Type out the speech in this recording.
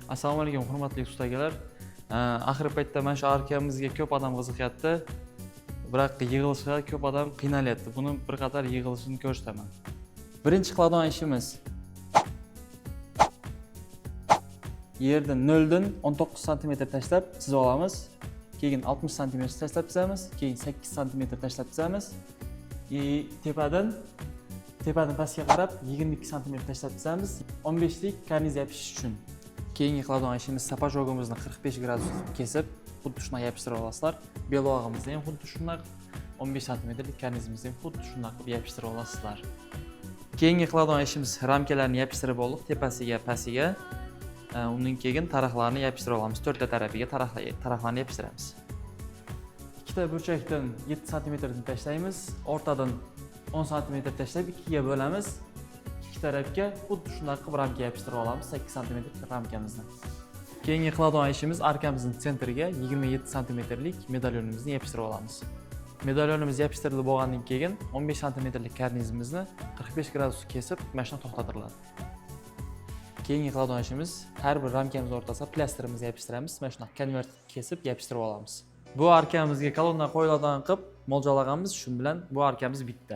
Assalomu alaykum, hurmatli ustalar. Axir paytda mana shu arkamizga ko'p odam qiziqyapti. Biroq yig'ilishga ko'p odam qiynalyapti. Buni bir qator yig'ilishini ko'rsataman. Birinchi qiladigan ishimiz yerdan 0 dan 19 sm tashlab chizib olamiz. Keyin 60 sm tashlab chizamiz, keyin 8 sm tashlab chizamiz. Tepadan pastga qarab 22 sm tashlab chizamiz. 15 lik karniz yopish uchun. Keyingi qiladigan ishimiz sapajogimizni 45 gradus kesib, xuddi shunday yopishtirib olasizlar. Belog'imizni ham xuddi shunday 15 sm lik karnizimizni ham xuddi shunday qilib yopishtirib olasizlar. Keyingi qiladigan ishimiz ramkalarni yopishtirib oldik, tepasiga, pastiga. Undan keyin taraflarni yopishtirib olamiz. 4 ta tarafiga taraflarni yopishtiramiz. Ikkita burchakdan 7 sm dan tashlaymiz, o'rtadan 10 sm tashlab ikkiga bo'lamiz. Ikki tarafga xuddi shunday qilib ramka yopishtirib olamiz, 8 sm ramkamizni. Keyingi qiladigan ishimiz arkamizning sentriga 27 sm lik medalyonimizni yopishtirib olamiz. Medalyonimiz yopishtirilib bo'lgandan keyin 15 sm lik karnizimizni 45 gradus kesib, mashina to'xtatiladi. Keyingi qiladigan ishimiz har bir ramkamiz o'rtasiga plastrimizni yopishtiramiz, mana shunday konvert kesib yopishtirib olamiz. Bu arkamizga kolonna qo'yiladigan qilib mo'ljallaganmiz, shu bilan bu arkamiz bitdi.